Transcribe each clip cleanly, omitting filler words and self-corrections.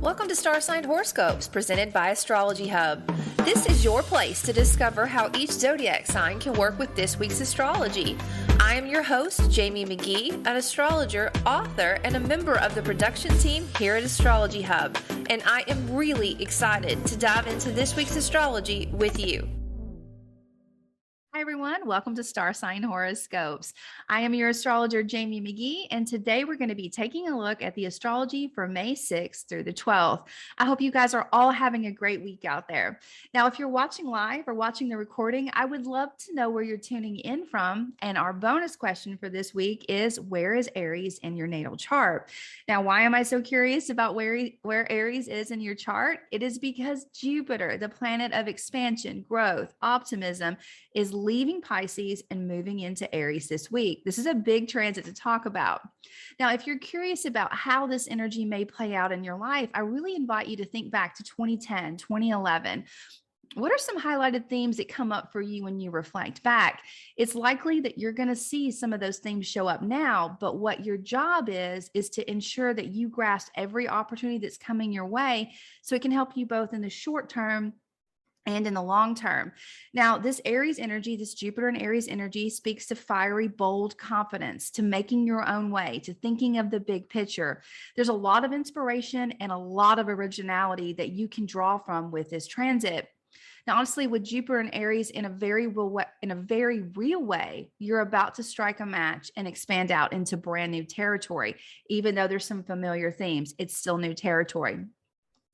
Welcome to Star Sign Horoscopes, presented by Astrology Hub. This is your place to discover how each zodiac sign can work with this week's astrology. I am your host, Jamie Magee, an astrologer, author, and a member of the production team here at Astrology Hub, and I am really excited to dive into this week's astrology with you. Hi everyone, welcome to Star Sign Horoscopes. I am your astrologer, Jamie Magee, and today we're going to be taking a look at the astrology for May 6th through the 12th. I hope you guys are all having a great week out there. Now, if you're watching live or watching the recording, I would love to know where you're tuning in from. And our bonus question for this week is, where is Aries in your natal chart? Now, why am I so curious about where Aries is in your chart? It is because Jupiter, the planet of expansion, growth, optimism, is leaving Pisces and moving into Aries this week. This is a big transit to talk about. Now, if you're curious about how this energy may play out in your life, I really invite you to think back to 2010, 2011. What are some highlighted themes that come up for you when you reflect back? It's likely that you're going to see some of those themes show up now, but what your job is to ensure that you grasp every opportunity that's coming your way so it can help you both in the short term and in the long term. Now, this Aries energy, this Jupiter and Aries energy speaks to fiery, bold confidence, to making your own way, to thinking of the big picture. There's a lot of inspiration and a lot of originality that you can draw from with this transit. Now, honestly, with Jupiter and Aries in a very real way, you're about to strike a match and expand out into brand new territory. Even though there's some familiar themes, it's still new territory.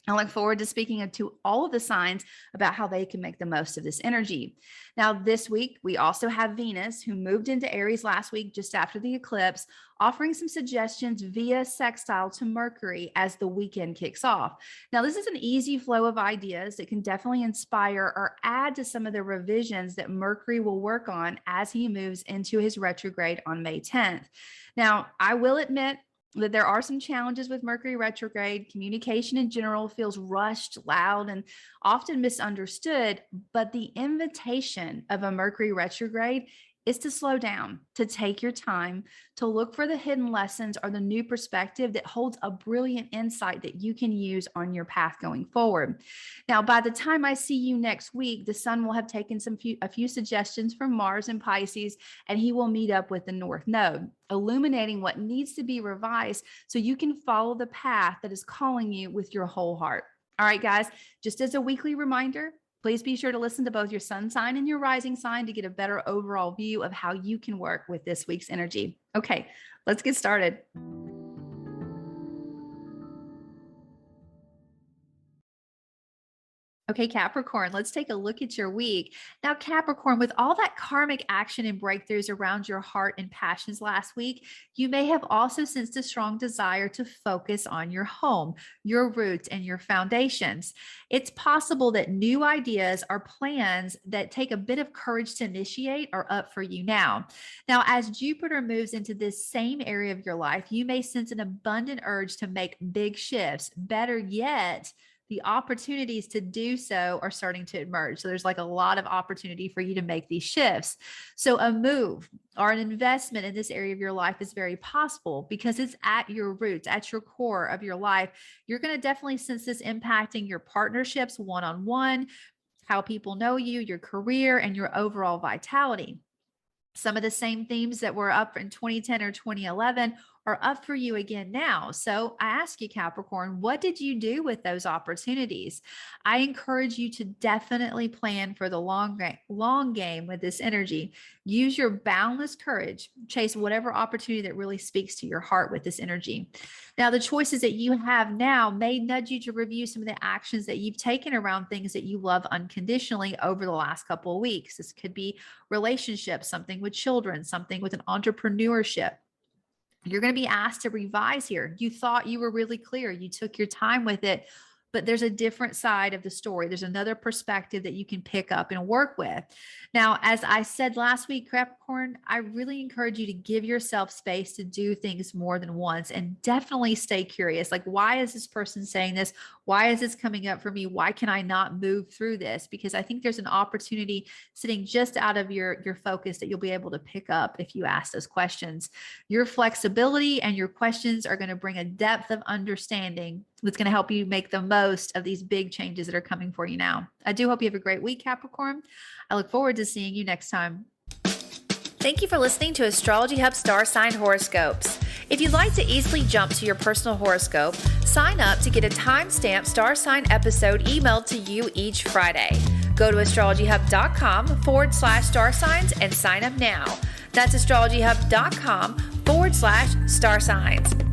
I look forward to speaking to all of the signs about how they can make the most of this energy. Now, this week, we also have Venus, who moved into Aries last week just after the eclipse, offering some suggestions via sextile to Mercury as the weekend kicks off. Now, this is an easy flow of ideas that can definitely inspire or add to some of the revisions that Mercury will work on as he moves into his retrograde on May 10th. Now, I will admit that there are some challenges with Mercury retrograde. Communication in general feels rushed, loud, and often misunderstood. But the invitation of a Mercury retrograde is to slow down, to take your time, to look for the hidden lessons or the new perspective that holds a brilliant insight that you can use on your path going forward. Now, by the time I see you next week, the sun will have taken a few suggestions from Mars and Pisces, and he will meet up with the North Node, illuminating what needs to be revised so you can follow the path that is calling you with your whole heart. All right, guys, just as a weekly reminder, please be sure to listen to both your sun sign and your rising sign to get a better overall view of how you can work with this week's energy. Okay, let's get started. Okay, Capricorn, let's take a look at your week. Now, Capricorn, with all that karmic action and breakthroughs around your heart and passions last week, you may have also sensed a strong desire to focus on your home, your roots, and your foundations. It's possible that new ideas or plans that take a bit of courage to initiate are up for you now. Now, as Jupiter moves into this same area of your life, you may sense an abundant urge to make big shifts. Better yet, the opportunities to do so are starting to emerge. So there's like a lot of opportunity for you to make these shifts. So a move or an investment in this area of your life is very possible because it's at your roots, at your core of your life. You're going to definitely sense this impacting your partnerships one-on-one, how people know you, your career, and your overall vitality. Some of the same themes that were up in 2010 or 2011 are up for you again now. So I ask you, Capricorn, what did you do with those opportunities? I encourage you to definitely plan for the long game with this energy. Use your boundless courage, chase whatever opportunity that really speaks to your heart with this energy. Now, the choices that you have now may nudge you to review some of the actions that you've taken around things that you love unconditionally over the last couple of weeks. This could be relationships, something with children, something with an entrepreneurship. You're going to be asked to revise here. You thought you were really clear. You took your time with it, but there's a different side of the story. There's another perspective that you can pick up and work with. Now, as I said last week, Capricorn, I really encourage you to give yourself space to do things more than once and definitely stay curious. Like, why is this person saying this? Why is this coming up for me? Why can I not move through this? Because I think there's an opportunity sitting just out of your focus that you'll be able to pick up if you ask those questions. Your flexibility and your questions are going to bring a depth of understanding that's going to help you make the most of these big changes that are coming for you now. I do hope you have a great week, Capricorn. I look forward to seeing you next time. Thank you for listening to Astrology Hub Star Sign Horoscopes. If you'd like to easily jump to your personal horoscope, sign up to get a timestamped star sign episode emailed to you each Friday. Go to astrologyhub.com/star signs and sign up now. That's astrologyhub.com/star signs.